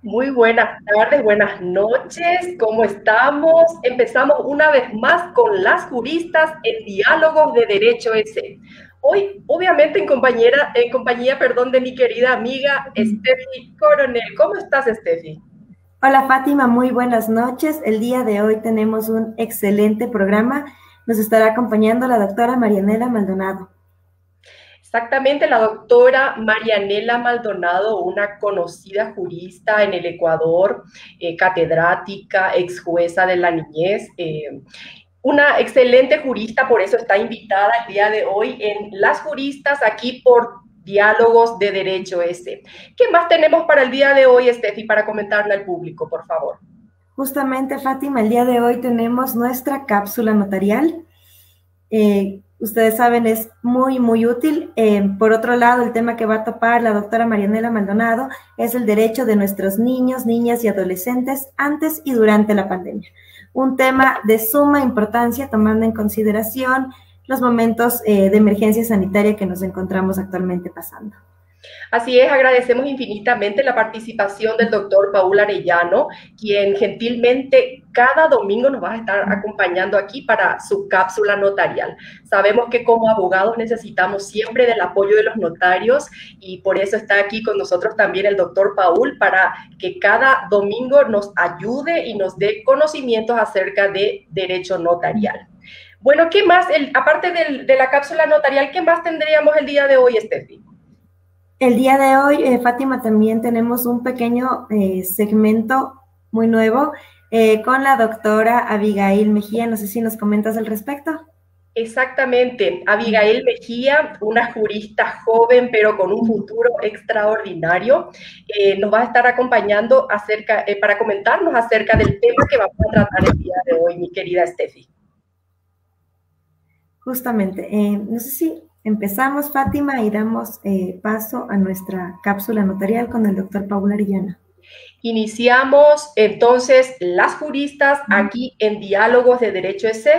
Muy buenas tardes, buenas noches, ¿cómo estamos? Empezamos una vez más con las juristas en Diálogos de Derecho S. Hoy, obviamente, en compañía, de mi querida amiga Steffi Coronel. ¿Cómo estás, Steffi? Hola Fátima, muy buenas noches. El día de hoy tenemos un excelente programa. Nos estará acompañando la doctora Marianela Maldonado. Exactamente, la doctora Marianela Maldonado, una conocida jurista en el Ecuador, catedrática, ex jueza de la niñez, una excelente jurista, por eso está invitada el día de hoy en Las Juristas, aquí por Diálogos de Derecho S. ¿Qué más tenemos para el día de hoy, Steffi, para comentarle al público, por favor? Justamente, Fátima, el día de hoy tenemos nuestra cápsula notarial. Ustedes saben, es muy útil. Por otro lado, el tema que va a topar la doctora Marianela Maldonado es el derecho de nuestros niños, niñas y adolescentes antes y durante la pandemia. Un tema de suma importancia tomando en consideración los momentos de emergencia sanitaria que nos encontramos actualmente pasando. Así es, agradecemos infinitamente la participación del doctor Paul Arellano, quien gentilmente cada domingo nos va a estar acompañando aquí para su cápsula notarial. Sabemos que como abogados necesitamos siempre del apoyo de los notarios y por eso está aquí con nosotros también el doctor Paul para que cada domingo nos ayude y nos dé conocimientos acerca de derecho notarial. Bueno, ¿qué más? Aparte de la cápsula notarial, ¿qué más tendríamos el día de hoy, Steffi? El día de hoy, Fátima, también tenemos un pequeño segmento muy nuevo con la doctora Abigail Mejía. No sé si nos comentas al respecto. Exactamente, Abigail Mejía, una jurista joven pero con un futuro extraordinario, nos va a estar acompañando para comentarnos acerca del tema que vamos a tratar el día de hoy, mi querida Steffi. Justamente, no sé si empezamos, Fátima, y damos paso a nuestra cápsula notarial con el doctor Paul Arellano. Iniciamos entonces las juristas aquí en Diálogos de Derecho S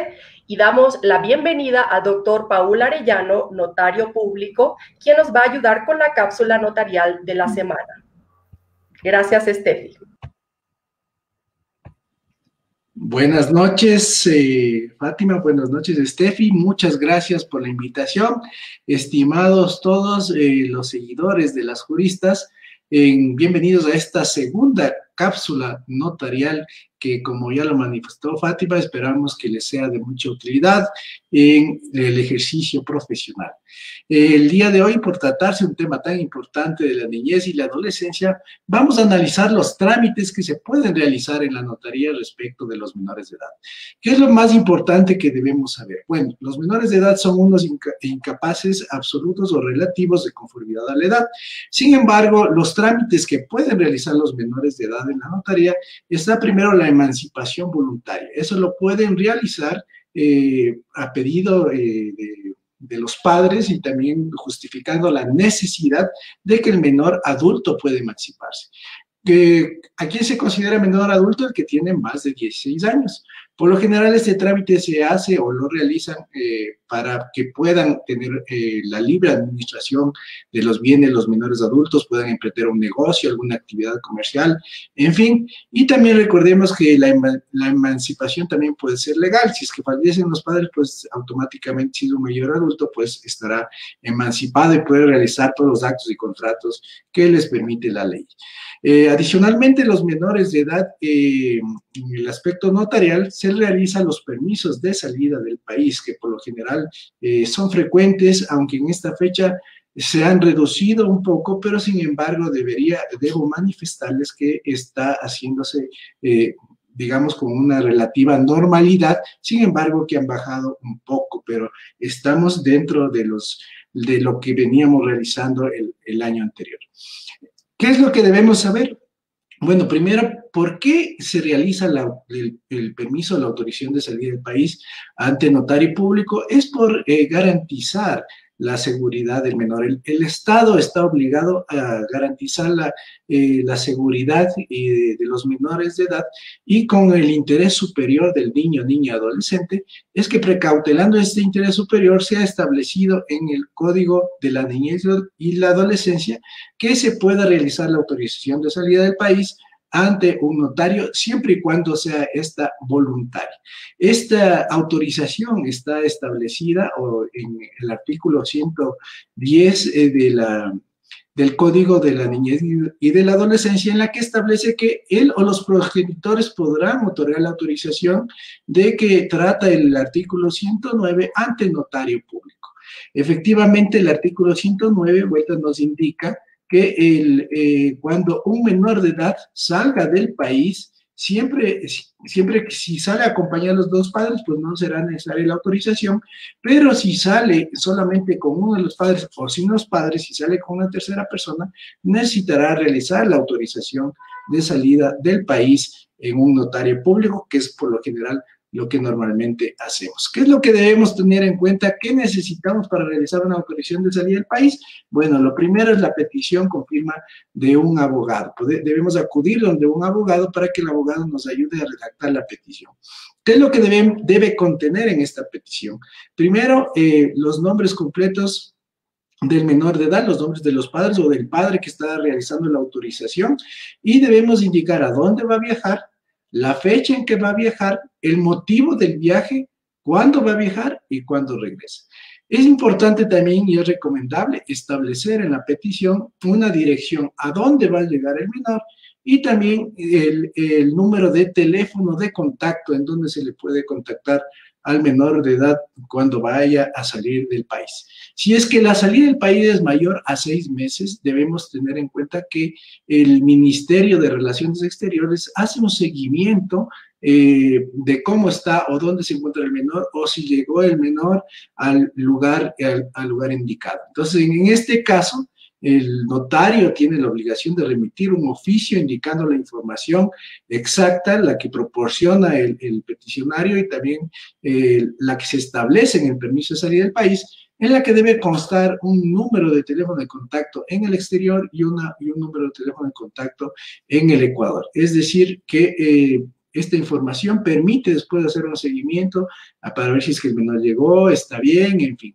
y damos la bienvenida al doctor Paul Arellano, notario público, quien nos va a ayudar con la cápsula notarial de la semana. Gracias, Steffi. Buenas noches, Fátima, buenas noches, Steffi, muchas gracias por la invitación. Estimados todos los seguidores de las juristas, bienvenidos a esta segunda cápsula notarial que, como ya lo manifestó Fátima, esperamos que les sea de mucha utilidad en el ejercicio profesional. El día de hoy, por tratarse un tema tan importante de la niñez y la adolescencia, vamos a analizar los trámites que se pueden realizar en la notaría respecto de los menores de edad. ¿Qué es lo más importante que debemos saber? Bueno, los menores de edad son unos incapaces absolutos o relativos de conformidad a la edad. Sin embargo, los trámites que pueden realizar los menores de edad en la notaría está primero la emancipación voluntaria. Eso lo pueden realizar a pedido de los padres y también justificando la necesidad de que el menor adulto pueda emanciparse. ¿A quién se considera menor adulto? El que tiene más de 16 años. Por lo general, este trámite se hace o lo realizan para que puedan tener la libre administración de los bienes los menores adultos, puedan emprender un negocio, alguna actividad comercial, en fin. Y también recordemos que la emancipación también puede ser legal. Si es que fallecen los padres, pues automáticamente, si es un mayor adulto, pues estará emancipado y puede realizar todos los actos y contratos que les permite la ley. Adicionalmente, los menores de edad, en el aspecto notarial, se realizan los permisos de salida del país, que por lo general son frecuentes, aunque en esta fecha se han reducido un poco, pero sin embargo debo manifestarles que está haciéndose, digamos, con una relativa normalidad, sin embargo que han bajado un poco, pero estamos dentro de lo que veníamos realizando el año anterior. ¿Qué es lo que debemos saber? Bueno, primero, ¿por qué se realiza el permiso, la autorización de salida del país ante notario público? Es por garantizar la seguridad del menor. El Estado está obligado a garantizar la seguridad de los menores de edad y con el interés superior del niño, niña, adolescente, es que precautelando este interés superior se ha establecido en el Código de la Niñez y la Adolescencia que se pueda realizar la autorización de salida del país ante un notario, siempre y cuando sea esta voluntaria. Esta autorización está establecida en el artículo 110 del Código de la Niñez y de la Adolescencia, en la que establece que él o los progenitores podrán otorgar la autorización de que trata el artículo 109 ante el notario público. Efectivamente, el artículo 109, vuelta, nos indica que cuando un menor de edad salga del país, siempre que si sale acompañado de los dos padres, pues no será necesaria la autorización, pero si sale solamente con uno de los padres o sin los padres, si sale con una tercera persona, necesitará realizar la autorización de salida del país en un notario público, que es por lo general lo que normalmente hacemos. ¿Qué es lo que debemos tener en cuenta? ¿Qué necesitamos para realizar una autorización de salida del país? Bueno, lo primero es la petición con firma de un abogado. Debemos acudir donde un abogado para que el abogado nos ayude a redactar la petición. ¿Qué es lo que debe contener en esta petición? Primero, los nombres completos del menor de edad, los nombres de los padres o del padre que está realizando la autorización, y debemos indicar a dónde va a viajar, la fecha en que va a viajar, el motivo del viaje, cuándo va a viajar y cuándo regresa. Es importante también y es recomendable establecer en la petición una dirección a dónde va a llegar el menor y también el número de teléfono de contacto en donde se le puede contactar al menor de edad cuando vaya a salir del país. Si es que la salida del país es mayor a 6 meses, debemos tener en cuenta que el Ministerio de Relaciones Exteriores hace un seguimiento de cómo está o dónde se encuentra el menor o si llegó el menor al lugar indicado. Entonces, en este caso, el notario tiene la obligación de remitir un oficio indicando la información exacta, la que proporciona el peticionario y también la que se establece en el permiso de salida del país, en la que debe constar un número de teléfono de contacto en el exterior y un número de teléfono de contacto en el Ecuador. Es decir, que esta información permite después hacer un seguimiento para ver si es que el menor llegó, está bien, en fin.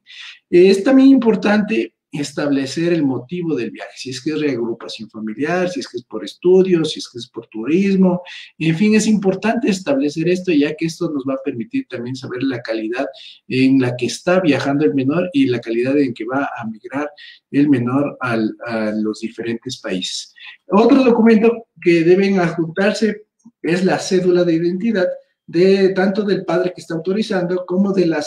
Es también importante establecer el motivo del viaje, si es que es reagrupación familiar, si es que es por estudios, si es que es por turismo, en fin, es importante establecer esto, ya que esto nos va a permitir también saber la calidad en la que está viajando el menor y la calidad en que va a migrar el menor a los diferentes países. Otro documento que deben adjuntarse es la cédula de identidad tanto del padre que está autorizando como de la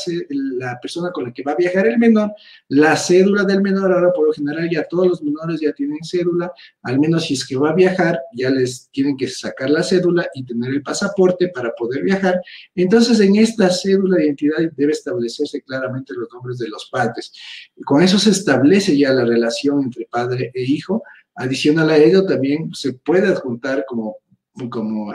persona con la que va a viajar el menor. La cédula del menor, ahora por lo general ya todos los menores ya tienen cédula, al menos si es que va a viajar, ya les tienen que sacar la cédula y tener el pasaporte para poder viajar. Entonces, en esta cédula de identidad debe establecerse claramente los nombres de los padres. Con eso se establece ya la relación entre padre e hijo. Adicional a ello, también se puede adjuntar como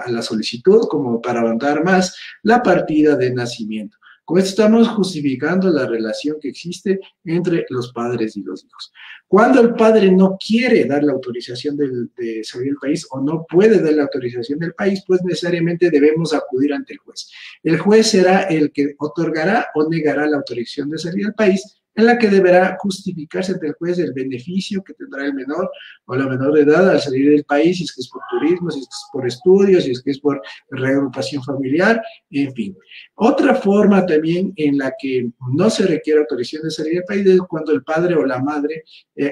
a la solicitud, como para ahondar más, la partida de nacimiento. Con esto estamos justificando la relación que existe entre los padres y los hijos. Cuando el padre no quiere dar la autorización de salir del país o no puede dar la autorización del país, pues necesariamente debemos acudir ante el juez. El juez será el que otorgará o negará la autorización de salir del país, en la que deberá justificarse ante el juez el beneficio que tendrá el menor o la menor de edad al salir del país, si es que es por turismo, si es que es por estudios, si es que es por reagrupación familiar, en fin. Otra forma también en la que no se requiere autorización de salir del país es cuando el padre o la madre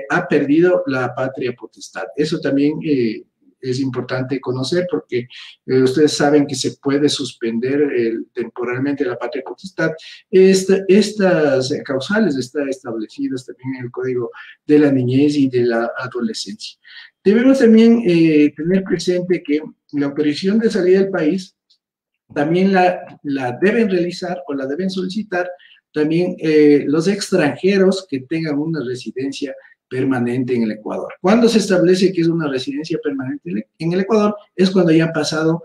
ha perdido la patria potestad. Eso también es importante conocer porque ustedes saben que se puede suspender temporalmente la patria potestad. Estas causales están establecidas también en el Código de la Niñez y de la Adolescencia. Debemos también tener presente que la autorización de salida del país también la deben realizar o la deben solicitar también los extranjeros que tengan una residencia permanente en el Ecuador. Cuando se establece que es una residencia permanente en el Ecuador, es cuando ya han pasado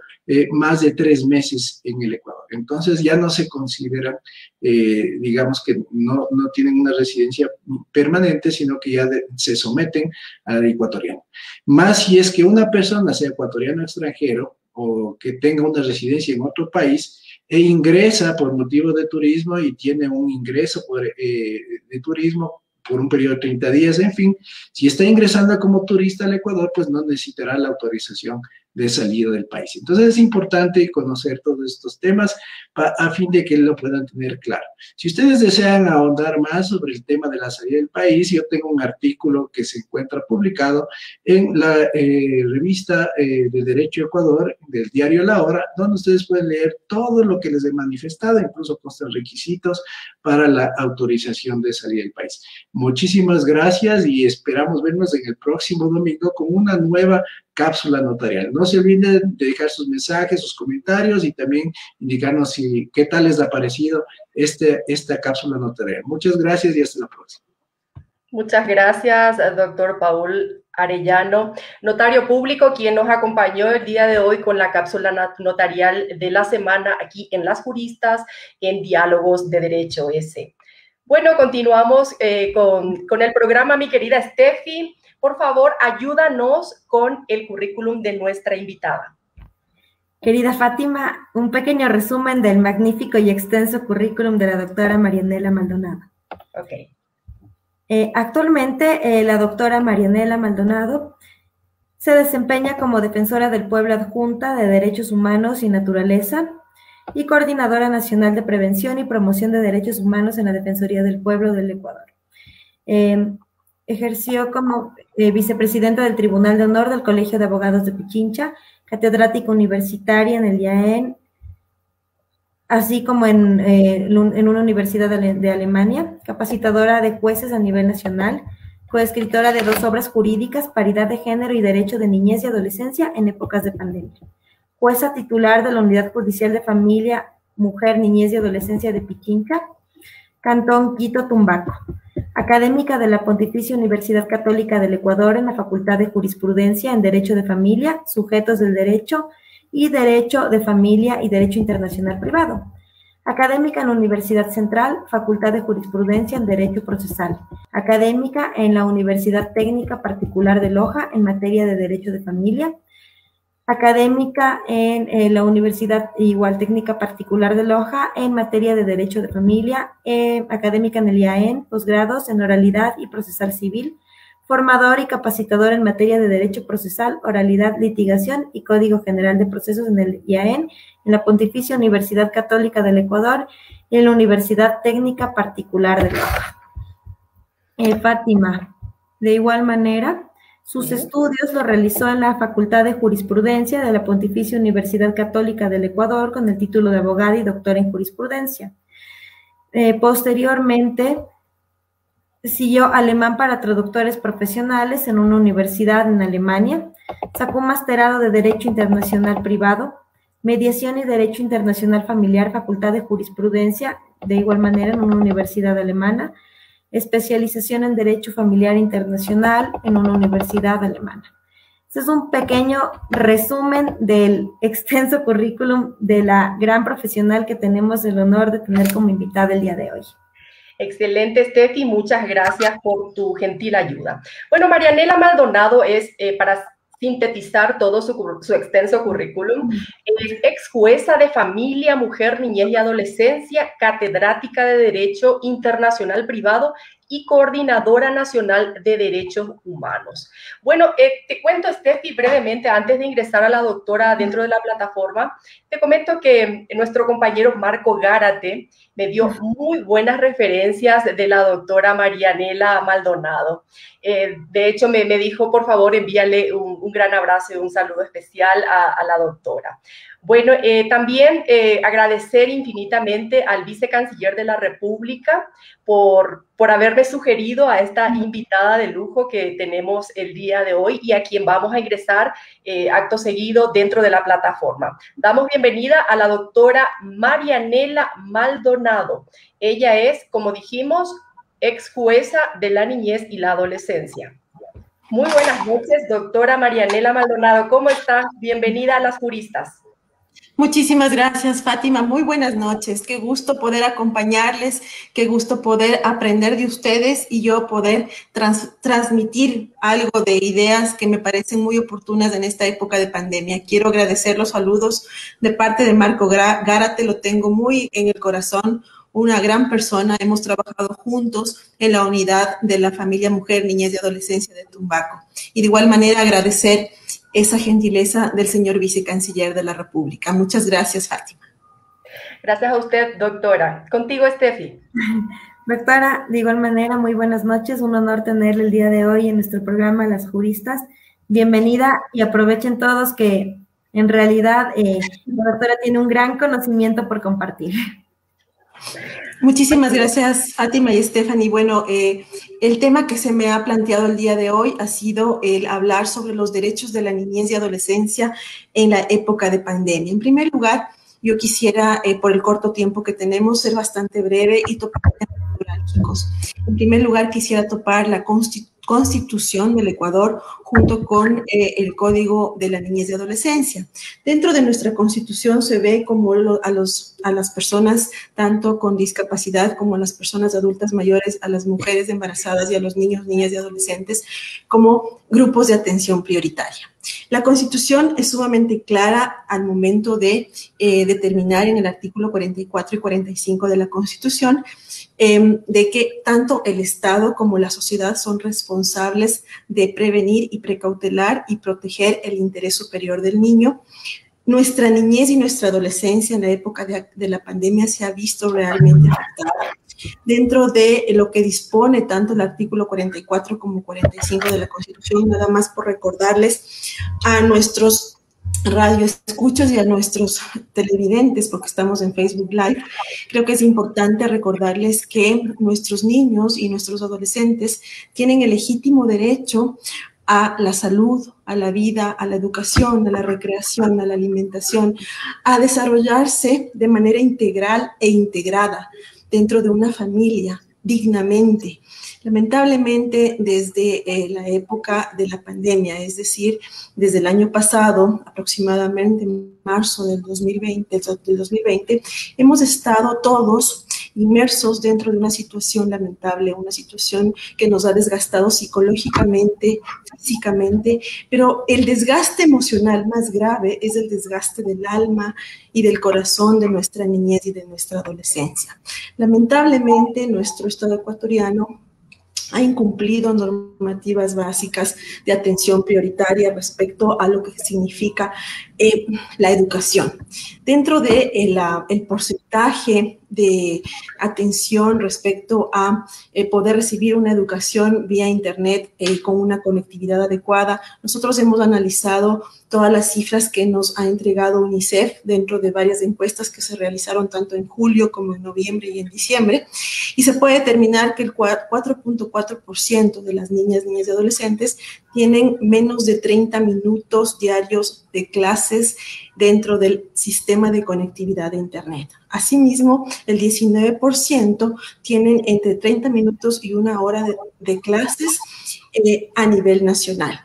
más de 3 meses en el Ecuador. Entonces ya no se consideran, digamos que no tienen una residencia permanente, sino que ya se someten a la ecuatoriana. Más si es que una persona sea ecuatoriano extranjero o que tenga una residencia en otro país, e ingresa por motivo de turismo y tiene un ingreso de turismo por un periodo de 30 días, en fin, si está ingresando como turista al Ecuador, pues no necesitará la autorización de salida del país. Entonces es importante conocer todos estos temas a fin de que lo puedan tener claro. Si ustedes desean ahondar más sobre el tema de la salida del país, yo tengo un artículo que se encuentra publicado en la revista de Derecho Ecuador del diario La Hora, donde ustedes pueden leer todo lo que les he manifestado, incluso con los requisitos para la autorización de salida del país. Muchísimas gracias y esperamos vernos en el próximo domingo con una nueva cápsula notarial. No se olviden de dejar sus mensajes, sus comentarios y también indicarnos qué tal les ha parecido esta cápsula notarial. Muchas gracias y hasta la próxima. Muchas gracias, doctor Paul Arellano, notario público, quien nos acompañó el día de hoy con la cápsula notarial de la semana aquí en Las Juristas, en Diálogos de Derecho S. Bueno, continuamos con el programa, mi querida Steffi. Por favor, ayúdanos con el currículum de nuestra invitada. Querida Fátima, un pequeño resumen del magnífico y extenso currículum de la doctora Marianela Maldonado. Ok. Actualmente, la doctora Marianela Maldonado se desempeña como defensora del pueblo adjunta de Derechos Humanos y Naturaleza y coordinadora nacional de prevención y promoción de derechos humanos en la Defensoría del Pueblo del Ecuador. Ejerció como vicepresidenta del Tribunal de Honor del Colegio de Abogados de Pichincha, catedrática universitaria en el IAEN, así como en una universidad de Alemania, capacitadora de jueces a nivel nacional, coescritora de 2 obras jurídicas, Paridad de Género y Derecho de Niñez y Adolescencia en épocas de pandemia. Jueza titular de la Unidad Judicial de Familia, Mujer, Niñez y Adolescencia de Pichincha, Cantón Quito, Tumbaco. Académica de la Pontificia Universidad Católica del Ecuador en la Facultad de Jurisprudencia en Derecho de Familia, Sujetos del Derecho y Derecho de Familia y Derecho Internacional Privado. Académica en la Universidad Central, Facultad de Jurisprudencia en Derecho Procesal. Académica en la Universidad Técnica Particular de Loja en materia de Derecho de Familia. Académica en la Universidad igual Técnica Particular de Loja en materia de Derecho de Familia, académica en el IAEN, posgrados en Oralidad y Procesal Civil, formador y capacitador en materia de Derecho Procesal, Oralidad, Litigación y Código General de Procesos en el IAEN, en la Pontificia Universidad Católica del Ecuador y en la Universidad Técnica Particular de Loja. Fátima, de igual manera, sus estudios los realizó en la Facultad de Jurisprudencia de la Pontificia Universidad Católica del Ecuador con el título de abogada y doctora en jurisprudencia. Posteriormente, siguió alemán para traductores profesionales en una universidad en Alemania, sacó un masterado de Derecho Internacional Privado, Mediación y Derecho Internacional Familiar, Facultad de Jurisprudencia, de igual manera en una universidad alemana, especialización en Derecho Familiar Internacional en una universidad alemana. Este es un pequeño resumen del extenso currículum de la gran profesional que tenemos el honor de tener como invitada el día de hoy. Excelente, Steffi, muchas gracias por tu gentil ayuda. Bueno, Marianela Maldonado es, para sintetizar todo su extenso currículum, es ex jueza de familia, mujer, niñez y adolescencia, catedrática de Derecho Internacional Privado y coordinadora nacional de derechos humanos. Bueno, te cuento, Steffi, brevemente, antes de ingresar a la doctora dentro de la plataforma, te comento que nuestro compañero Marco Gárate me dio muy buenas referencias de la doctora Marianela Maldonado. De hecho, me dijo, por favor, envíale un gran abrazo y un saludo especial a la doctora. Bueno, también agradecer infinitamente al vicecanciller de la República por haberme sugerido a esta invitada de lujo que tenemos el día de hoy y a quien vamos a ingresar acto seguido dentro de la plataforma. Damos bienvenida a la doctora Marianela Maldonado. Ella es, como dijimos, ex jueza de la niñez y la adolescencia. Muy buenas noches, doctora Marianela Maldonado. ¿Cómo está? Bienvenida a Las Juristas. Muchísimas gracias, Fátima. Muy buenas noches. Qué gusto poder acompañarles, qué gusto poder aprender de ustedes y yo poder transmitir algo de ideas que me parecen muy oportunas en esta época de pandemia. Quiero agradecer los saludos de parte de Marco Gárate, lo tengo muy en el corazón, una gran persona. Hemos trabajado juntos en la unidad de la familia Mujer, Niñez y Adolescencia de Tumbaco. Y de igual manera agradecer esa gentileza del señor vicecanciller de la República. Muchas gracias, Fátima. Gracias a usted, doctora. Contigo, Steffi. Doctora, de igual manera, muy buenas noches. Un honor tenerle el día de hoy en nuestro programa Las Juristas. Bienvenida y aprovechen todos que en realidad la doctora tiene un gran conocimiento por compartir. Muchísimas gracias, Fátima y Stephanie. Bueno, el tema que se me ha planteado el día de hoy ha sido el hablar sobre los derechos de la niñez y adolescencia en la época de pandemia. En primer lugar, yo quisiera, por el corto tiempo que tenemos, ser bastante breve y topar temas neurálgicos. En primer lugar, quisiera topar la Constitución del Ecuador junto con el Código de la Niñez y Adolescencia. Dentro de nuestra Constitución se ve como a las personas tanto con discapacidad como a las personas adultas mayores, a las mujeres embarazadas y a los niños, niñas y adolescentes como grupos de atención prioritaria. La Constitución es sumamente clara al momento de determinar en el artículo 44 y 45 de la Constitución de que tanto el Estado como la sociedad son responsables de prevenir y precautelar y proteger el interés superior del niño. Nuestra niñez y nuestra adolescencia en la época de la pandemia se ha visto realmente afectada. Dentro de lo que dispone tanto el artículo 44 como 45 de la Constitución, nada más por recordarles a nuestros radioescuchas y a nuestros televidentes, porque estamos en Facebook Live, creo que es importante recordarles que nuestros niños y nuestros adolescentes tienen el legítimo derecho a la salud, a la vida, a la educación, a la recreación, a la alimentación, a desarrollarse de manera integral e integrada dentro de una familia, dignamente. Lamentablemente, desde la época de la pandemia, es decir, desde el año pasado, aproximadamente en marzo del 2020, hemos estado todos inmersos dentro de una situación lamentable, una situación que nos ha desgastado psicológicamente, físicamente, pero el desgaste emocional más grave es el desgaste del alma y del corazón de nuestra niñez y de nuestra adolescencia. Lamentablemente, nuestro Estado ecuatoriano ha incumplido normativas básicas de atención prioritaria respecto a lo que significa la educación. Dentro de el porcentaje de atención respecto a poder recibir una educación vía internet con una conectividad adecuada, nosotros hemos analizado todas las cifras que nos ha entregado UNICEF dentro de varias encuestas que se realizaron tanto en julio como en noviembre y en diciembre, y se puede determinar que el 4.4% de las niñas y adolescentes tienen menos de 30 minutos diarios de clases dentro del sistema de conectividad de Internet. Asimismo, el 19% tienen entre 30 minutos y una hora de clases a nivel nacional.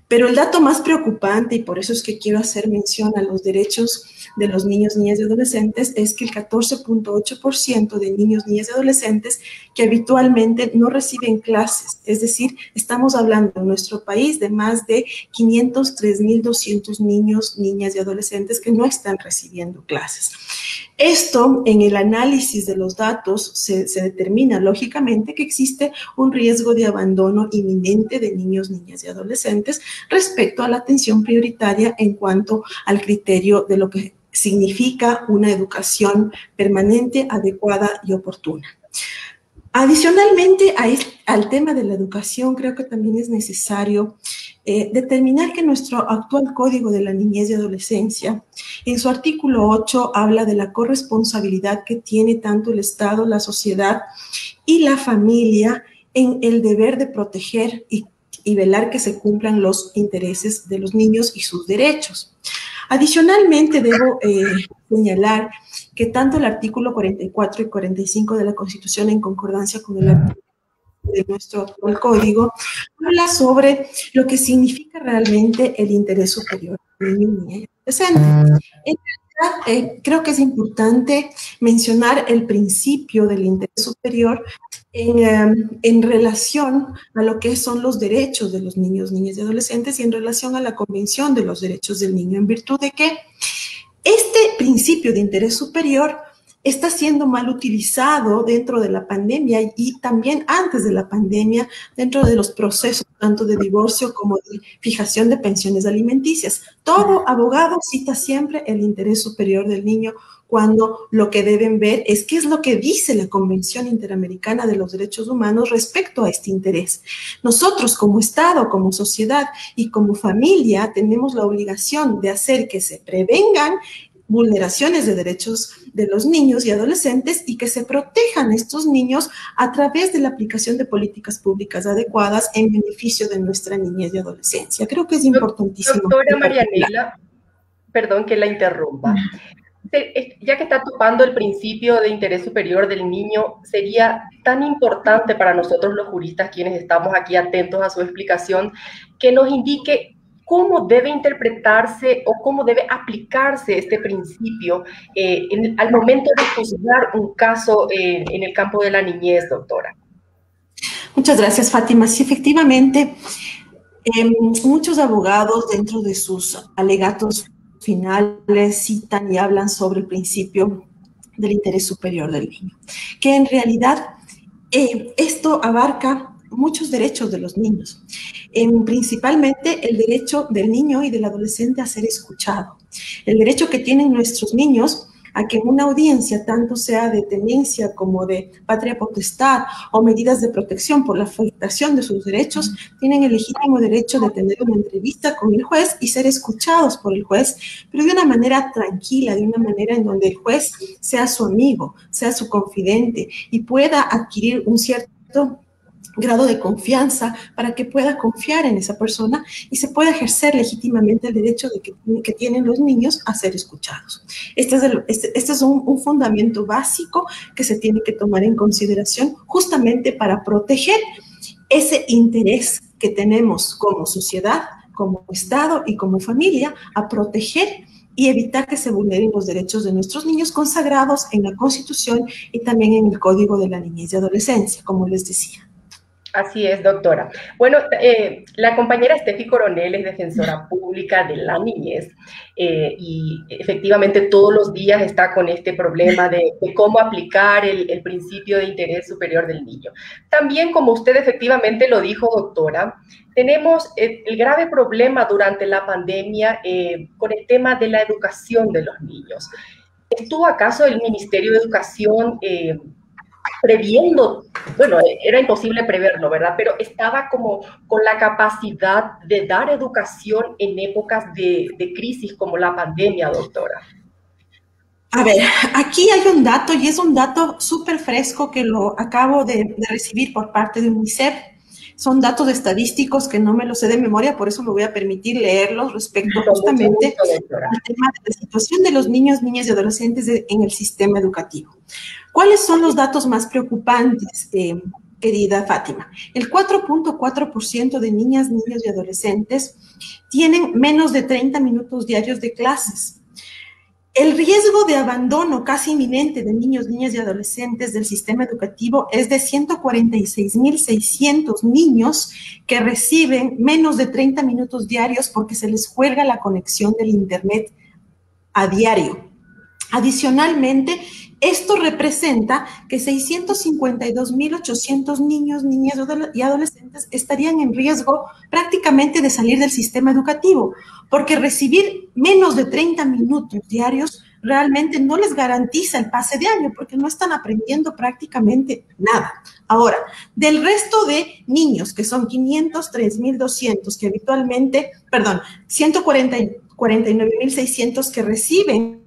Pero el dato más preocupante, y por eso es que quiero hacer mención a los derechos de los niños, niñas y adolescentes, es que el 14.8% de niños, niñas y adolescentes que habitualmente no reciben clases. Es decir, estamos hablando en nuestro país de más de 503.200 niños, niñas y adolescentes que no están recibiendo clases. Esto, en el análisis de los datos, se determina lógicamente que existe un riesgo de abandono inminente de niños, niñas y adolescentes respecto a la atención prioritaria en cuanto al criterio de lo que significa una educación permanente, adecuada y oportuna. Adicionalmente al tema de la educación, creo que también es necesario determinar que nuestro actual Código de la Niñez y Adolescencia, en su artículo 8, habla de la corresponsabilidad que tiene tanto el Estado, la sociedad y la familia en el deber de proteger y velar que se cumplan los intereses de los niños y sus derechos. Adicionalmente, debo señalar que tanto el artículo 44 y 45 de la Constitución, en concordancia con el artículo de nuestro actual código, habla sobre lo que significa realmente el interés superior del niño y adolescente. En realidad, creo que es importante mencionar el principio del interés superior en relación a lo que son los derechos de los niños, niñas y adolescentes y en relación a la Convención de los Derechos del Niño, en virtud de que este principio de interés superior está siendo mal utilizado dentro de la pandemia y también antes de la pandemia, dentro de los procesos tanto de divorcio como de fijación de pensiones alimenticias. Todo abogado cita siempre el interés superior del niño cuando lo que deben ver es qué es lo que dice la Convención Interamericana de los Derechos Humanos respecto a este interés. Nosotros como Estado, como sociedad y como familia tenemos la obligación de hacer que se prevengan vulneraciones de derechos de los niños y adolescentes y que se protejan estos niños a través de la aplicación de políticas públicas adecuadas en beneficio de nuestra niñez y adolescencia. Creo que es importantísimo. Doctora Marianela, perdón que la interrumpa. Ya que está topando el principio de interés superior del niño, sería tan importante para nosotros los juristas, quienes estamos aquí atentos a su explicación, que nos indique cómo debe interpretarse o cómo debe aplicarse este principio al momento de juzgar un caso en el campo de la niñez, doctora. Muchas gracias, Fátima. Sí, efectivamente, muchos abogados dentro de sus alegatos finales citan y hablan sobre el principio del interés superior del niño, que en realidad esto abarca muchos derechos de los niños, principalmente el derecho del niño y del adolescente a ser escuchado, el derecho que tienen nuestros niños a que en una audiencia, tanto sea de tenencia como de patria potestad o medidas de protección por la afectación de sus derechos, tienen el legítimo derecho de tener una entrevista con el juez y ser escuchados por el juez, pero de una manera tranquila, de una manera en donde el juez sea su amigo, sea su confidente y pueda adquirir un cierto grado de confianza para que pueda confiar en esa persona y se pueda ejercer legítimamente el derecho que tienen los niños a ser escuchados. Este es un fundamento básico que se tiene que tomar en consideración justamente para proteger ese interés que tenemos como sociedad, como Estado y como familia a proteger y evitar que se vulneren los derechos de nuestros niños consagrados en la Constitución y también en el Código de la Niñez y Adolescencia, como les decía. Así es, doctora. Bueno, la compañera Steffi Coronel es defensora pública de la niñez y efectivamente todos los días está con este problema de cómo aplicar el principio de interés superior del niño. También, como usted efectivamente lo dijo, doctora, tenemos el grave problema durante la pandemia con el tema de la educación de los niños. ¿Estuvo acaso el Ministerio de Educación previendo? Bueno, era imposible preverlo, ¿verdad? Pero estaba como con la capacidad de dar educación en épocas de crisis como la pandemia, doctora. A ver, aquí hay un dato y es un dato súper fresco que lo acabo de recibir por parte de UNICEF. Son datos estadísticos que no me los sé de memoria, por eso me voy a permitir leerlos respecto justamente al tema de la situación de los niños, niñas y adolescentes en el sistema educativo. ¿Cuáles son los datos más preocupantes, querida Fátima? El 4.4% de niñas, niños y adolescentes tienen menos de 30 minutos diarios de clases. El riesgo de abandono casi inminente de niños, niñas y adolescentes del sistema educativo es de 146.600 niños que reciben menos de 30 minutos diarios porque se les cuelga la conexión del Internet a diario. Adicionalmente, esto representa que 652.800 niños, niñas y adolescentes estarían en riesgo prácticamente de salir del sistema educativo, porque recibir menos de 30 minutos diarios realmente no les garantiza el pase de año, porque no están aprendiendo prácticamente nada. Ahora, del resto de niños, que son 503.200, que habitualmente, 149.600 que reciben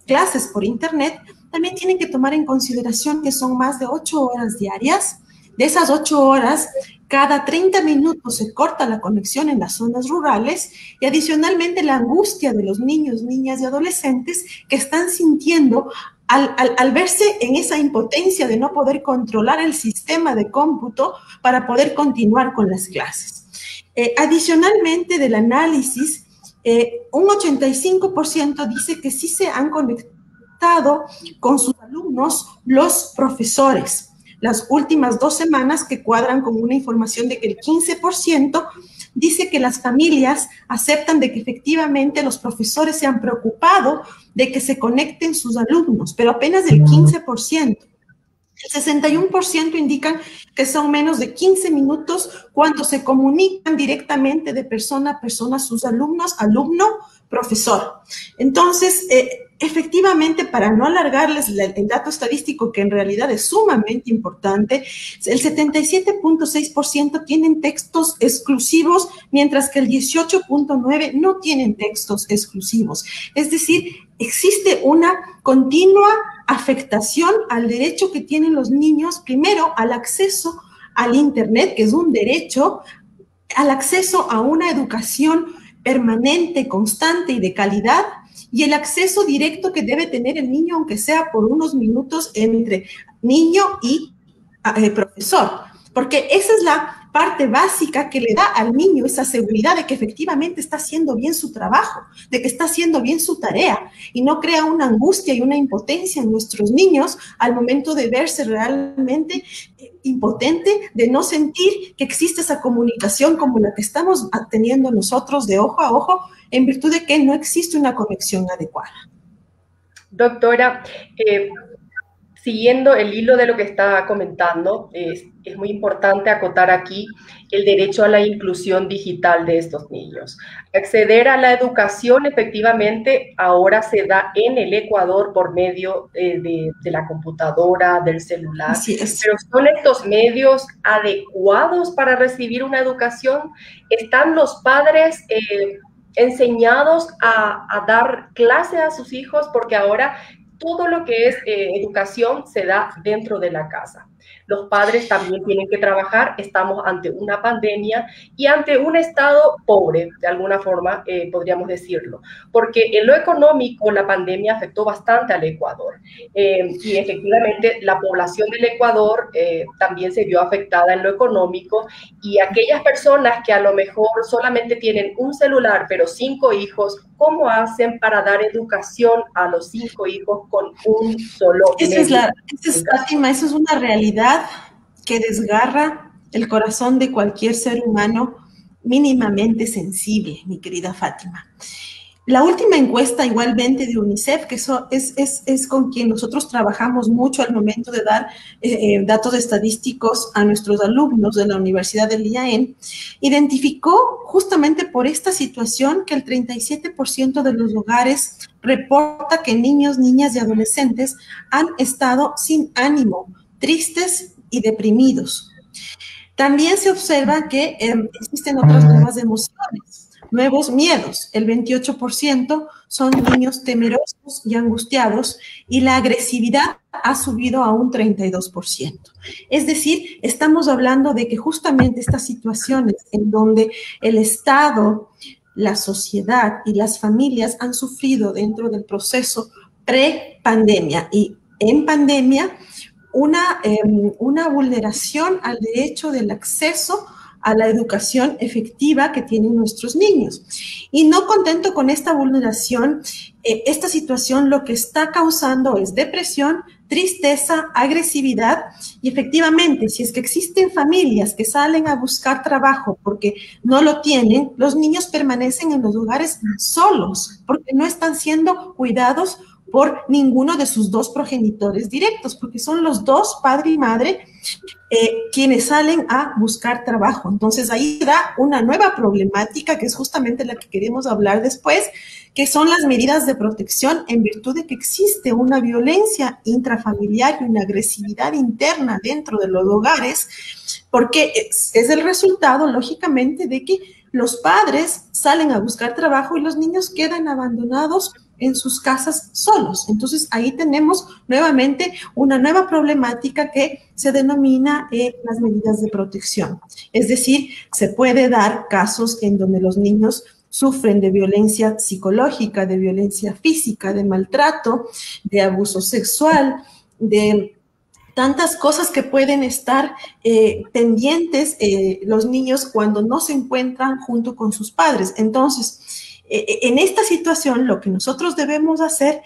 clases por internet, también tienen que tomar en consideración que son más de 8 horas diarias. De esas 8 horas, cada 30 minutos se corta la conexión en las zonas rurales y adicionalmente la angustia de los niños, niñas y adolescentes que están sintiendo al verse en esa impotencia de no poder controlar el sistema de cómputo para poder continuar con las clases. Adicionalmente del análisis, un 85% dice que sí se han conectado con sus alumnos los profesores. Las últimas 2 semanas que cuadran con una información de que el 15% dice que las familias aceptan de que efectivamente los profesores se han preocupado de que se conecten sus alumnos, pero apenas el 15%. El 61% indican que son menos de 15 minutos cuando se comunican directamente de persona a persona sus alumnos, alumno, profesor. Entonces, efectivamente, para no alargarles el dato estadístico, que en realidad es sumamente importante, el 77.6% tienen textos exclusivos, mientras que el 18.9% no tienen textos exclusivos. Es decir, existe una continua afectación al derecho que tienen los niños, primero al acceso al Internet, que es un derecho, al acceso a una educación permanente, constante y de calidad, y el acceso directo que debe tener el niño, aunque sea por unos minutos entre niño y profesor, porque esa es la parte básica que le da al niño esa seguridad de que efectivamente está haciendo bien su trabajo, de que está haciendo bien su tarea, y no crea una angustia y una impotencia en nuestros niños al momento de verse realmente impotente, de no sentir que existe esa comunicación como la que estamos teniendo nosotros de ojo a ojo, en virtud de que no existe una conexión adecuada. Doctora, siguiendo el hilo de lo que está comentando, es muy importante acotar aquí el derecho a la inclusión digital de estos niños. Acceder a la educación efectivamente ahora se da en el Ecuador por medio de la computadora, del celular. Así es. Pero ¿son estos medios adecuados para recibir una educación? ¿Están los padres enseñados a dar clase a sus hijos? Porque ahora todo lo que es educación se da dentro de la casa. Los padres también tienen que trabajar, estamos ante una pandemia y ante un estado pobre, de alguna forma podríamos decirlo, porque en lo económico la pandemia afectó bastante al Ecuador y efectivamente la población del Ecuador también se vio afectada en lo económico, y aquellas personas que a lo mejor solamente tienen un celular pero 5 hijos, ¿cómo hacen para dar educación a los 5 hijos con un solo medio? Fátima, eso es una realidad que desgarra el corazón de cualquier ser humano mínimamente sensible, mi querida Fátima. La última encuesta igualmente de UNICEF, que eso es con quien nosotros trabajamos mucho al momento de dar datos estadísticos a nuestros alumnos de la Universidad del IAEN, identificó justamente por esta situación que el 37% de los hogares reporta que niños, niñas y adolescentes han estado sin ánimo, tristes y deprimidos. También se observa que existen otras nuevas emociones, nuevos miedos. El 28% son niños temerosos y angustiados, y la agresividad ha subido a un 32%. Es decir, estamos hablando de que justamente estas situaciones en donde el Estado, la sociedad y las familias han sufrido dentro del proceso pre-pandemia y en pandemia una vulneración al derecho del acceso a la educación efectiva que tienen nuestros niños. Y no contento con esta vulneración, esta situación lo que está causando es depresión, tristeza, agresividad, y efectivamente, si es que existen familias que salen a buscar trabajo porque no lo tienen, los niños permanecen en los hogares solos porque no están siendo cuidados por ninguno de sus dos progenitores directos, porque son los dos, padre y madre, quienes salen a buscar trabajo. Entonces ahí da una nueva problemática, que es justamente la que queremos hablar después, que son las medidas de protección en virtud de que existe una violencia intrafamiliar y una agresividad interna dentro de los hogares, porque es el resultado, lógicamente, de que los padres salen a buscar trabajo y los niños quedan abandonados en sus casas solos. Entonces ahí tenemos nuevamente una nueva problemática que se denomina las medidas de protección. Es decir, se puede dar casos en donde los niños sufren de violencia psicológica, de violencia física, de maltrato, de abuso sexual, de tantas cosas que pueden estar pendientes los niños cuando no se encuentran junto con sus padres. Entonces, En esta situación, lo que nosotros debemos hacer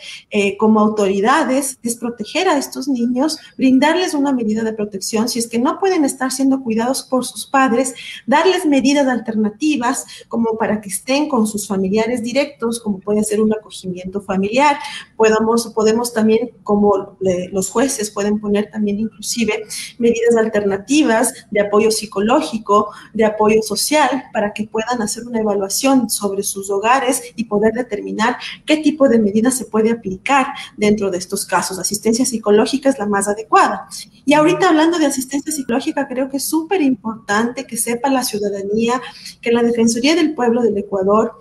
como autoridades es proteger a estos niños, brindarles una medida de protección. Si es que no pueden estar siendo cuidados por sus padres, darles medidas alternativas como para que estén con sus familiares directos, como puede ser un acogimiento familiar. Podemos también, como los jueces pueden poner también inclusive medidas alternativas de apoyo psicológico, de apoyo social, para que puedan hacer una evaluación sobre sus hogares y poder determinar qué tipo de medidas se puede aplicar dentro de estos casos. Asistencia psicológica es la más adecuada. Y ahorita hablando de asistencia psicológica, creo que es súper importante que sepa la ciudadanía que la Defensoría del Pueblo del Ecuador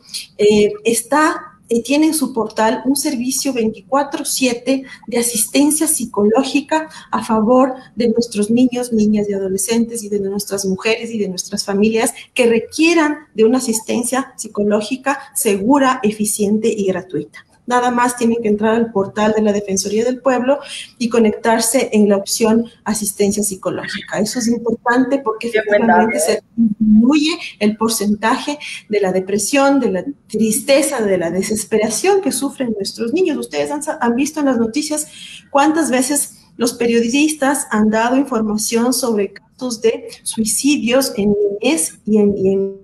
tiene en su portal un servicio 24/7 de asistencia psicológica a favor de nuestros niños, niñas y adolescentes y de nuestras mujeres y de nuestras familias que requieran de una asistencia psicológica segura, eficiente y gratuita. Nada más tienen que entrar al portal de la Defensoría del Pueblo y conectarse en la opción asistencia psicológica. Eso es importante porque efectivamente se disminuye el porcentaje de la depresión, de la tristeza, de la desesperación que sufren nuestros niños. Ustedes han visto en las noticias cuántas veces los periodistas han dado información sobre casos de suicidios en niñez y en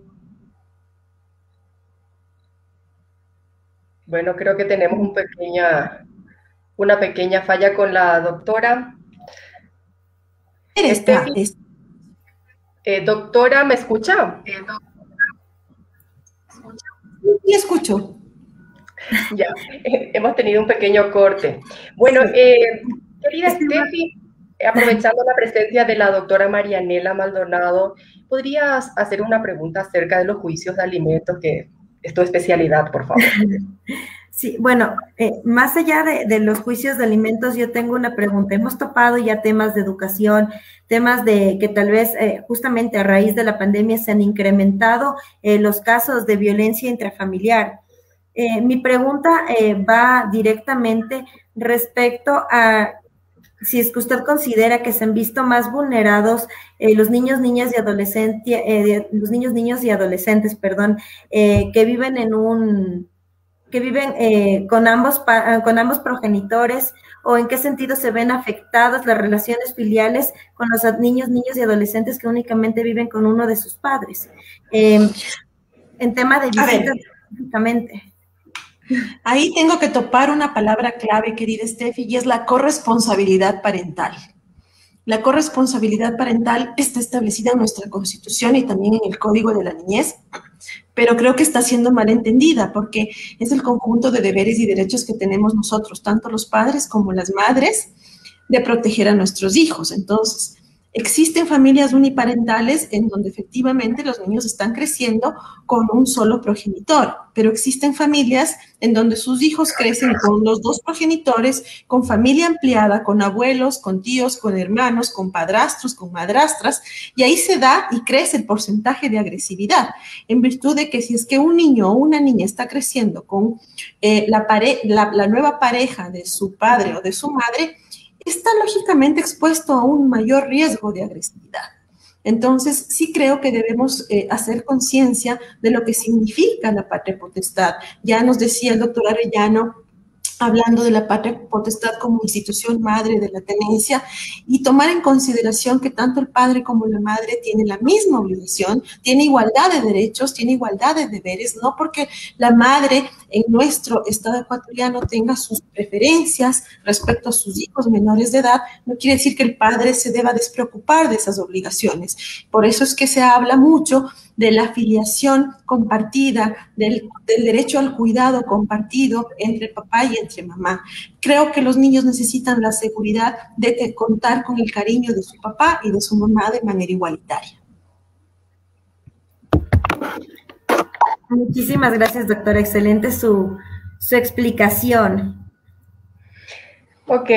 Bueno, creo que tenemos una pequeña falla con la doctora. Doctora, ¿me escucha? Sí, escucho. Ya, hemos tenido un pequeño corte. Bueno, querida Steffi, aprovechando la presencia de la doctora Marianela Maldonado, ¿podrías hacer una pregunta acerca de los juicios de alimentos, que es tu especialidad, por favor? Sí, bueno, más allá de los juicios de alimentos, yo tengo una pregunta. Hemos topado ya temas de educación, temas de que tal vez justamente a raíz de la pandemia se han incrementado los casos de violencia intrafamiliar. Mi pregunta va directamente respecto a si es que usted considera que se han visto más vulnerados los niños, niñas y adolescentes, que viven con ambos progenitores, o en qué sentido se ven afectadas las relaciones filiales con los niños, niñas y adolescentes que únicamente viven con uno de sus padres. En tema de visitas, específicamente. Ahí tengo que topar una palabra clave, querida Steffi, y es la corresponsabilidad parental. La corresponsabilidad parental está establecida en nuestra Constitución y también en el Código de la Niñez, pero creo que está siendo mal entendida porque es el conjunto de deberes y derechos que tenemos nosotros, tanto los padres como las madres, de proteger a nuestros hijos. Entonces, existen familias uniparentales en donde efectivamente los niños están creciendo con un solo progenitor, pero existen familias en donde sus hijos crecen con los dos progenitores, con familia ampliada, con abuelos, con tíos, con hermanos, con padrastros, con madrastras, y ahí se da y crece el porcentaje de agresividad, en virtud de que si es que un niño o una niña está creciendo con la nueva pareja de su padre o de su madre, está lógicamente expuesto a un mayor riesgo de agresividad. Entonces, sí creo que debemos hacer conciencia de lo que significa la patria potestad. Ya nos decía el doctor Arellano, hablando de la patria potestad como institución madre de la tenencia, y tomar en consideración que tanto el padre como la madre tienen la misma obligación, tiene igualdad de derechos, tiene igualdad de deberes, no porque la madre en nuestro estado ecuatoriano tenga sus preferencias respecto a sus hijos menores de edad, no quiere decir que el padre se deba despreocupar de esas obligaciones. Por eso es que se habla mucho de la filiación compartida, del derecho al cuidado compartido entre papá y entre mamá. Creo que los niños necesitan la seguridad de contar con el cariño de su papá y de su mamá de manera igualitaria. Muchísimas gracias, doctora. Excelente su explicación. Ok,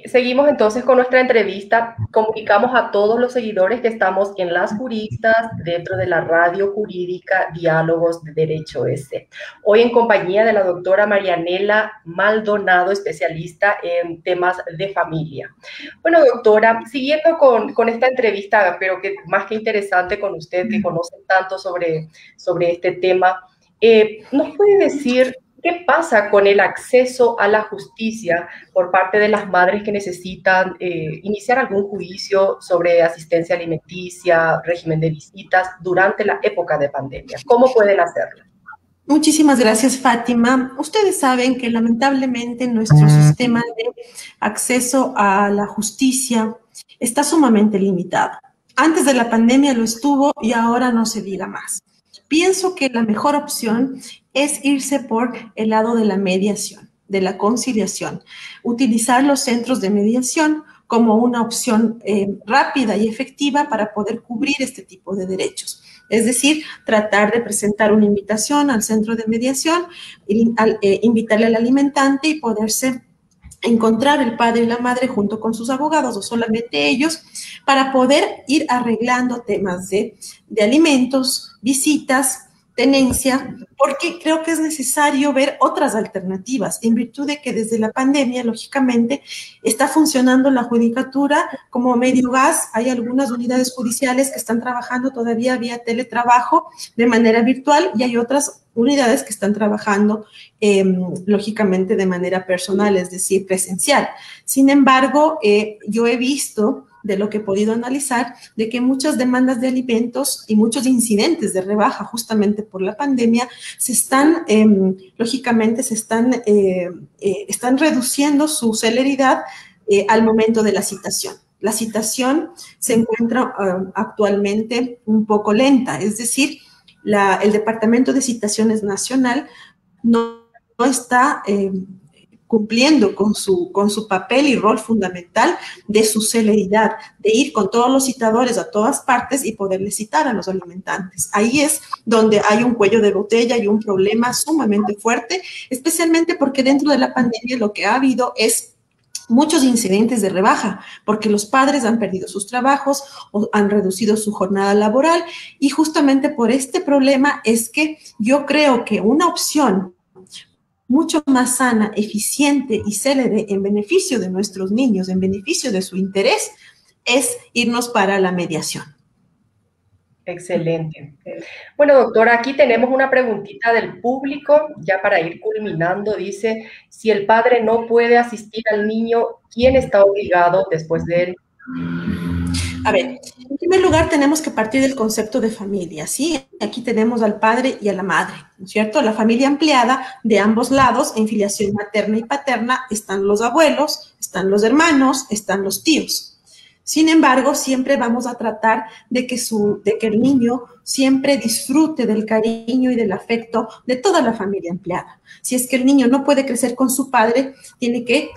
seguimos entonces con nuestra entrevista. Comunicamos a todos los seguidores que estamos en Las Juristas, dentro de la radio jurídica Diálogos de Derecho S. Hoy en compañía de la doctora Marianela Maldonado, especialista en temas de familia. Bueno, doctora, siguiendo con esta entrevista, pero que más que interesante con usted, que conoce tanto sobre este tema, ¿Nos puede decir qué pasa con el acceso a la justicia por parte de las madres que necesitan iniciar algún juicio sobre asistencia alimenticia, régimen de visitas durante la época de pandemia? ¿Cómo pueden hacerlo? Muchísimas gracias, Fátima. Ustedes saben que lamentablemente nuestro sistema de acceso a la justicia está sumamente limitado. Antes de la pandemia lo estuvo y ahora no se diga más. Pienso que la mejor opción es irse por el lado de la mediación, de la conciliación, utilizar los centros de mediación como una opción rápida y efectiva para poder cubrir este tipo de derechos. Es decir, tratar de presentar una invitación al centro de mediación, invitarle al alimentante y poderse encontrar el padre y la madre junto con sus abogados o solamente ellos para poder ir arreglando temas de alimentos, visitas, tenencia, porque creo que es necesario ver otras alternativas, en virtud de que desde la pandemia, lógicamente, está funcionando la judicatura como medio gas. Hay algunas unidades judiciales que están trabajando todavía vía teletrabajo de manera virtual y hay otras unidades que están trabajando, lógicamente, de manera personal, es decir, presencial. Sin embargo, yo he visto, de lo que he podido analizar, de que muchas demandas de alimentos y muchos incidentes de rebaja justamente por la pandemia se están, lógicamente, están reduciendo su celeridad al momento de la citación. La citación se encuentra actualmente un poco lenta, es decir, el Departamento de Citaciones Nacional no está cumpliendo con su papel y rol fundamental de su celeridad, de ir con todos los citadores a todas partes y poderles citar a los alimentantes. Ahí es donde hay un cuello de botella y un problema sumamente fuerte, especialmente porque dentro de la pandemia lo que ha habido es muchos incidentes de rebaja, porque los padres han perdido sus trabajos o han reducido su jornada laboral y justamente por este problema es que yo creo que una opción mucho más sana, eficiente y célere en beneficio de nuestros niños, en beneficio de su interés, es irnos para la mediación. Excelente. Bueno, doctora, aquí tenemos una preguntita del público, ya para ir culminando. Dice, si el padre no puede asistir al niño, ¿quién está obligado después de él? A ver, en primer lugar tenemos que partir del concepto de familia, ¿sí? Aquí tenemos al padre y a la madre, ¿no es cierto? La familia ampliada de ambos lados, en filiación materna y paterna, están los abuelos, están los hermanos, están los tíos. Sin embargo, siempre vamos a tratar de que el niño siempre disfrute del cariño y del afecto de toda la familia ampliada. Si es que el niño no puede crecer con su padre, tiene que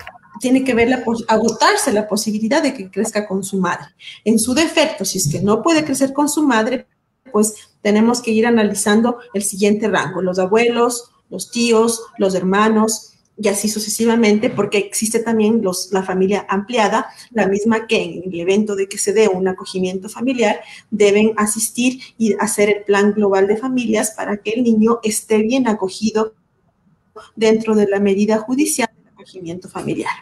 agotarse la posibilidad de que crezca con su madre. En su defecto, si es que no puede crecer con su madre, pues tenemos que ir analizando el siguiente rango, los abuelos, los tíos, los hermanos, y así sucesivamente, porque existe también la familia ampliada, la misma que en el evento de que se dé un acogimiento familiar, deben asistir y hacer el plan global de familias para que el niño esté bien acogido dentro de la medida judicial de acogimiento familiar.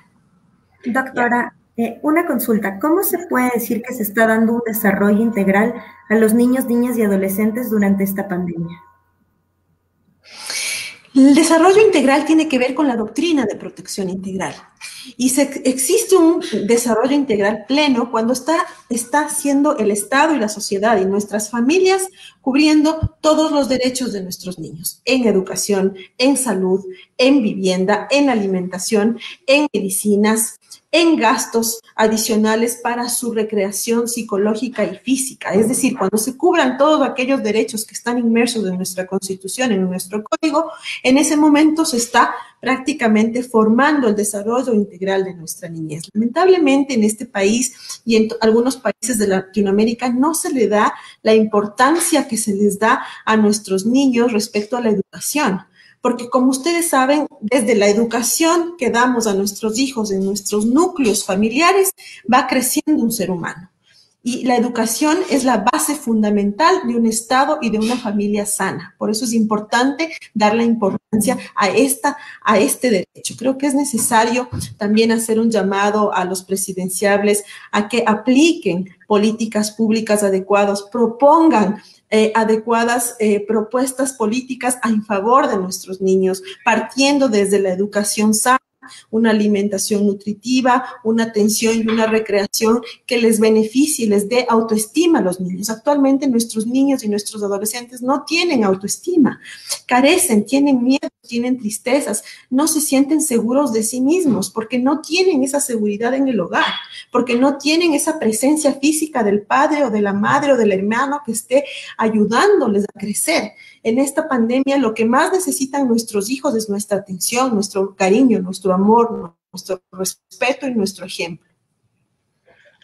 Doctora, una consulta. ¿Cómo se puede decir que se está dando un desarrollo integral a los niños, niñas y adolescentes durante esta pandemia? El desarrollo integral tiene que ver con la doctrina de protección integral. Y existe un desarrollo integral pleno cuando está haciendo el Estado y la sociedad y nuestras familias cubriendo todos los derechos de nuestros niños, en educación, en salud, en vivienda, en alimentación, en medicinas, en gastos adicionales para su recreación psicológica y física. Es decir, cuando se cubran todos aquellos derechos que están inmersos en nuestra Constitución, en nuestro Código, en ese momento se está prácticamente formando el desarrollo integral de nuestra niñez. Lamentablemente en este país y en algunos países de Latinoamérica no se le da la importancia que se les da a nuestros niños respecto a la educación. Porque como ustedes saben, desde la educación que damos a nuestros hijos en nuestros núcleos familiares, va creciendo un ser humano. Y la educación es la base fundamental de un Estado y de una familia sana. Por eso es importante dar la importancia a este derecho. Creo que es necesario también hacer un llamado a los presidenciables a que apliquen políticas públicas adecuadas, propongan adecuadas propuestas políticas en favor de nuestros niños, partiendo desde la educación sana, una alimentación nutritiva, una atención y una recreación que les beneficie, les dé autoestima a los niños. Actualmente nuestros niños y nuestros adolescentes no tienen autoestima, carecen, tienen miedo, tienen tristezas, no se sienten seguros de sí mismos porque no tienen esa seguridad en el hogar, porque no tienen esa presencia física del padre o de la madre o del hermano que esté ayudándoles a crecer. En esta pandemia lo que más necesitan nuestros hijos es nuestra atención, nuestro cariño, nuestro amor, nuestro respeto y nuestro ejemplo.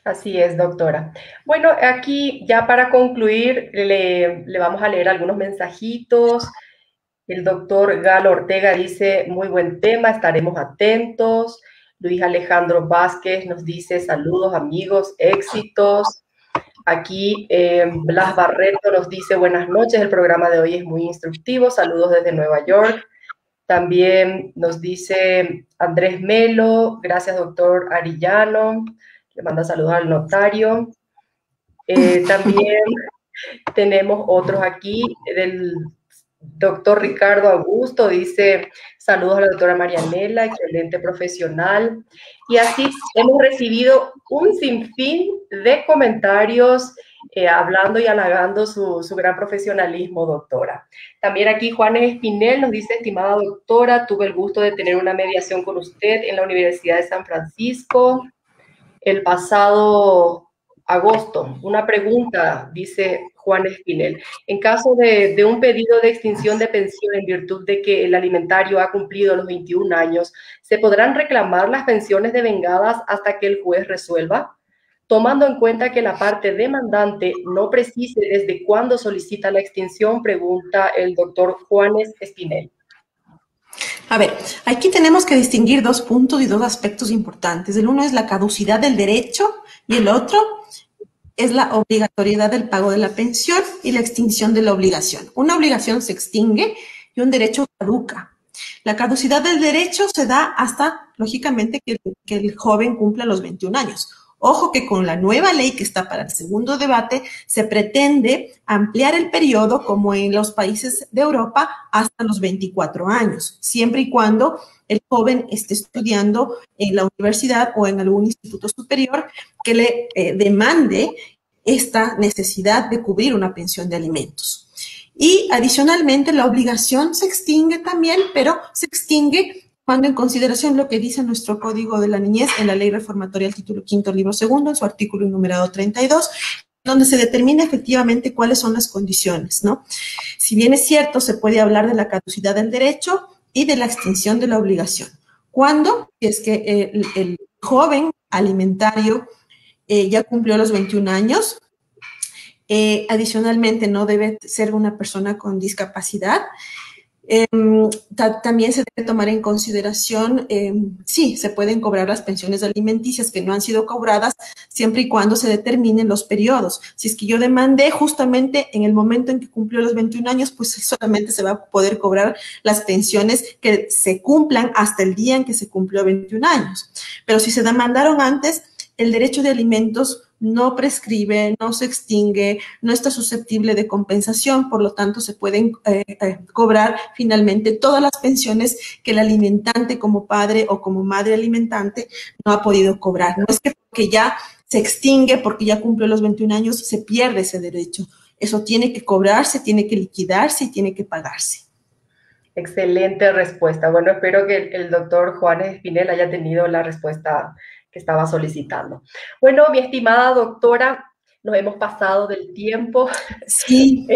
Así es, doctora. Bueno, aquí ya para concluir le vamos a leer algunos mensajitos. El doctor Galo Ortega dice, muy buen tema, estaremos atentos. Luis Alejandro Vázquez nos dice, saludos amigos, éxitos. Aquí Blas Barreto nos dice, buenas noches, el programa de hoy es muy instructivo, saludos desde Nueva York. También nos dice Andrés Melo, gracias doctor Arellano, le manda saludos al notario. También tenemos otros aquí, del doctor Ricardo Augusto, dice saludos a la doctora Marianela, excelente profesional. Y así hemos recibido un sinfín de comentarios hablando y halagando su gran profesionalismo, doctora. También aquí Juanes Espinel nos dice, estimada doctora, tuve el gusto de tener una mediación con usted en la Universidad de San Francisco el pasado agosto. Una pregunta, dice Juan Espinel. En caso de un pedido de extinción de pensión en virtud de que el alimentario ha cumplido los 21 años, ¿se podrán reclamar las pensiones devengadas hasta que el juez resuelva? Tomando en cuenta que la parte demandante no precise desde cuándo solicita la extinción, pregunta el doctor Juanes Espinel. A ver, aquí tenemos que distinguir dos puntos y dos aspectos importantes. El uno es la caducidad del derecho y el otro es la obligatoriedad del pago de la pensión y la extinción de la obligación. Una obligación se extingue y un derecho caduca. La caducidad del derecho se da hasta, lógicamente, que el joven cumpla los 21 años. Ojo que con la nueva ley que está para el segundo debate, se pretende ampliar el periodo, como en los países de Europa, hasta los 24 años, siempre y cuando el joven esté estudiando en la universidad o en algún instituto superior que le demande esta necesidad de cubrir una pensión de alimentos. Y adicionalmente, la obligación se extingue también, pero se extingue tomando en consideración lo que dice nuestro Código de la Niñez en la Ley Reformatoria del Título V, Libro Segundo, en su artículo enumerado 32, donde se determina efectivamente cuáles son las condiciones, ¿no? Si bien es cierto, se puede hablar de la caducidad del derecho y de la extinción de la obligación. ¿Cuándo? Es que el joven alimentario ya cumplió los 21 años. Adicionalmente, no debe ser una persona con discapacidad. También se debe tomar en consideración, sí, se pueden cobrar las pensiones alimenticias que no han sido cobradas siempre y cuando se determinen los periodos. Si es que yo demandé justamente en el momento en que cumplió los 21 años, pues solamente se va a poder cobrar las pensiones que se cumplan hasta el día en que se cumplió 21 años. Pero si se demandaron antes, el derecho de alimentos no prescribe, no se extingue, no está susceptible de compensación, por lo tanto se pueden cobrar finalmente todas las pensiones que el alimentante como padre o como madre alimentante no ha podido cobrar. No es que porque ya se extingue, porque ya cumplió los 21 años, se pierde ese derecho. Eso tiene que cobrarse, tiene que liquidarse y tiene que pagarse. Excelente respuesta. Bueno, espero que el doctor Juanes Espinel haya tenido la respuesta que estaba solicitando. Bueno, mi estimada doctora, nos hemos pasado del tiempo. Sí,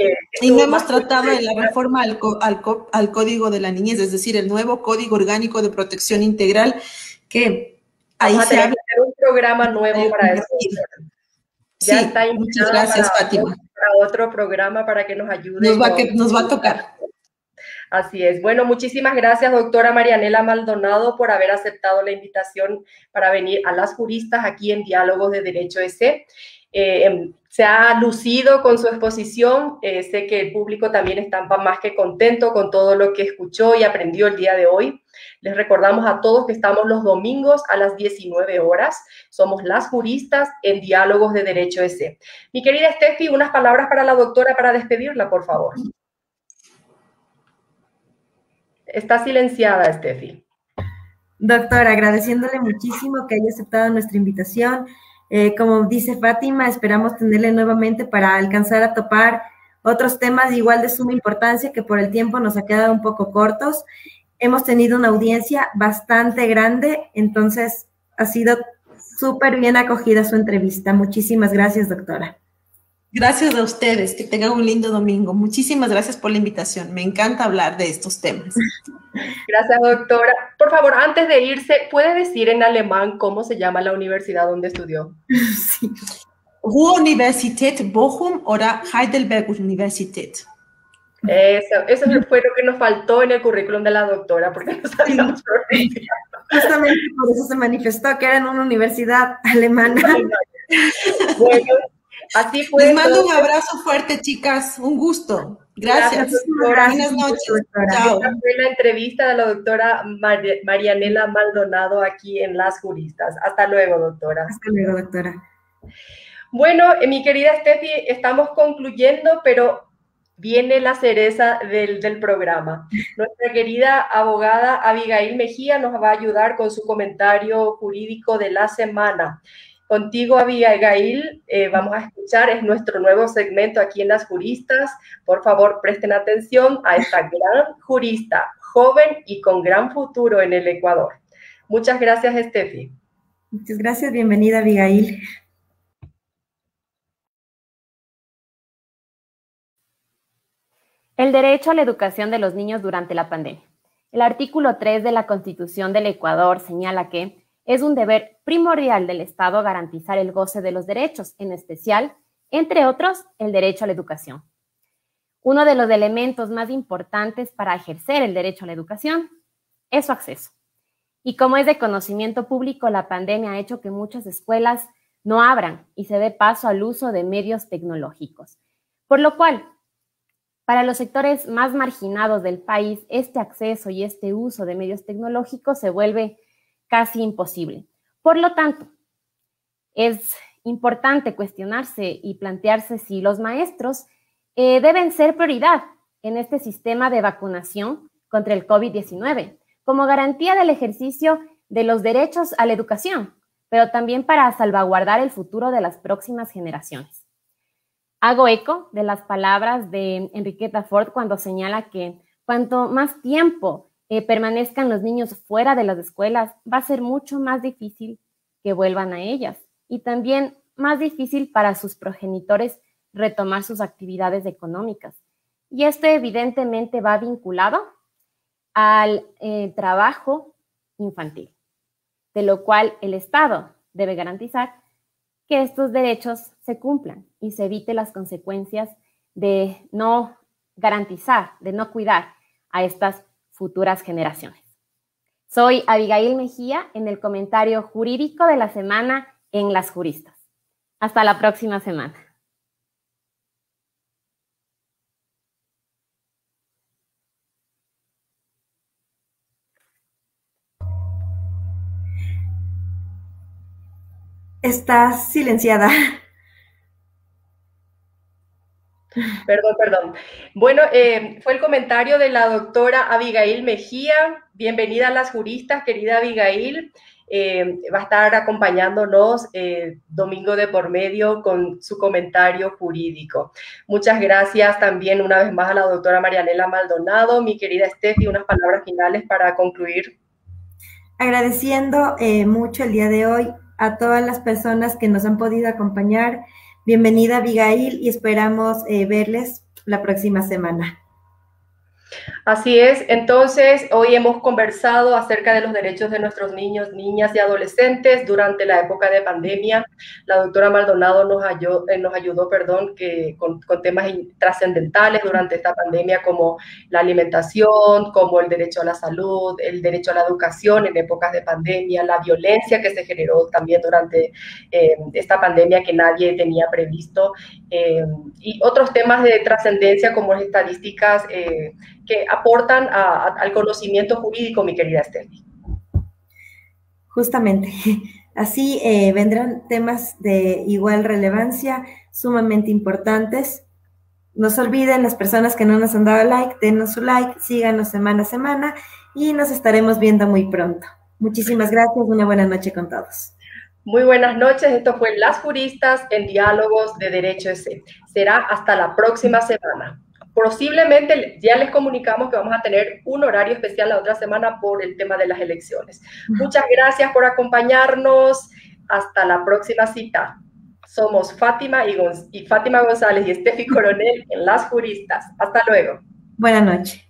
y no hemos tratado de la reforma al Código de la Niñez, es decir, el nuevo Código Orgánico de Protección Integral, que ahí se habla. Un programa nuevo para eso. Ya sí, está muchas gracias, Fátima. Para otro programa para que nos ayude. Nos va a tocar. Así es. Bueno, muchísimas gracias, doctora Marianela Maldonado, por haber aceptado la invitación para venir a las juristas aquí en Diálogos de Derecho EC. se ha lucido con su exposición. Sé que el público también está más que contento con todo lo que escuchó y aprendió el día de hoy. Les recordamos a todos que estamos los domingos a las 19 horas. Somos las juristas en Diálogos de Derecho EC. Mi querida Steffi, unas palabras para la doctora para despedirla, por favor. Está silenciada, Steffi. Doctora, agradeciéndole muchísimo que haya aceptado nuestra invitación. Como dice Fátima, esperamos tenerle nuevamente para alcanzar a topar otros temas igual de suma importancia que por el tiempo nos ha quedado un poco cortos. Hemos tenido una audiencia bastante grande, entonces ha sido súper bien acogida su entrevista. Muchísimas gracias, doctora. Gracias a ustedes, que tengan un lindo domingo. Muchísimas gracias por la invitación. Me encanta hablar de estos temas. Gracias, doctora. Por favor, antes de irse, ¿puede decir en alemán cómo se llama la universidad donde estudió? Sí. Ruhr-Universität Bochum oder Heidelberg-Universität. Eso fue lo que nos faltó en el currículum de la doctora, porque no sabíamos pronunciar. Justamente por eso se manifestó que era en una universidad alemana. Bueno, así fue. Les mando un abrazo fuerte, chicas. Un gusto. Gracias. Buenas noches. Chao. Esta fue la entrevista de la doctora Marianela Maldonado aquí en Las Juristas. Hasta luego, doctora. Hasta luego, doctora. Bueno, mi querida Steffi, estamos concluyendo, pero viene la cereza del programa. Nuestra querida abogada Abigail Mejía nos va a ayudar con su comentario jurídico de la semana. Contigo, Abigail, vamos a escuchar, es nuestro nuevo segmento aquí en Las Juristas. Por favor, presten atención a esta gran jurista, joven y con gran futuro en el Ecuador. Muchas gracias, Steffi. Muchas gracias, bienvenida, Abigail. El derecho a la educación de los niños durante la pandemia. El artículo 3 de la Constitución del Ecuador señala que es un deber primordial del Estado garantizar el goce de los derechos, en especial, entre otros, el derecho a la educación. Uno de los elementos más importantes para ejercer el derecho a la educación es su acceso. Y como es de conocimiento público, la pandemia ha hecho que muchas escuelas no abran y se dé paso al uso de medios tecnológicos. Por lo cual, para los sectores más marginados del país, este acceso y este uso de medios tecnológicos se vuelve casi imposible. Por lo tanto, es importante cuestionarse y plantearse si los maestros deben ser prioridad en este sistema de vacunación contra el COVID-19, como garantía del ejercicio de los derechos a la educación, pero también para salvaguardar el futuro de las próximas generaciones. Hago eco de las palabras de Enriqueta Ford cuando señala que cuanto más tiempo permanezcan los niños fuera de las escuelas, va a ser mucho más difícil que vuelvan a ellas y también más difícil para sus progenitores retomar sus actividades económicas. Y esto evidentemente va vinculado al trabajo infantil, de lo cual el Estado debe garantizar que estos derechos se cumplan y se evite las consecuencias de no garantizar, de no cuidar a estas futuras generaciones. Soy Abigail Mejía en el comentario jurídico de la semana en Las Juristas. Hasta la próxima semana. Estás silenciada. Perdón. Bueno, fue el comentario de la doctora Abigail Mejía. Bienvenida a Las Juristas, querida Abigail. Va a estar acompañándonos domingo de por medio con su comentario jurídico. Muchas gracias también una vez más a la doctora Marianela Maldonado. Mi querida Steffi, unas palabras finales para concluir. Agradeciendo mucho el día de hoy a todas las personas que nos han podido acompañar. Bienvenida, Abigail, y esperamos verles la próxima semana. Así es, entonces hoy hemos conversado acerca de los derechos de nuestros niños, niñas y adolescentes durante la época de pandemia. La doctora Maldonado nos ayudó con temas trascendentales durante esta pandemia, como la alimentación, como el derecho a la salud, el derecho a la educación en épocas de pandemia, la violencia que se generó también durante esta pandemia que nadie tenía previsto, y otros temas de trascendencia como las estadísticas que aportan al conocimiento jurídico, mi querida Steffi. Justamente, así vendrán temas de igual relevancia, sumamente importantes. No se olviden, las personas que no nos han dado like, denos su like, síganos semana a semana y nos estaremos viendo muy pronto. Muchísimas gracias, una buena noche con todos. Muy buenas noches, esto fue Las Juristas en Diálogos de Derecho EC. Será hasta la próxima semana. Posiblemente ya les comunicamos que vamos a tener un horario especial la otra semana por el tema de las elecciones. Muchas gracias por acompañarnos. Hasta la próxima cita. Somos Fátima González y Steffi Coronel en Las Juristas. Hasta luego. Buenas noches.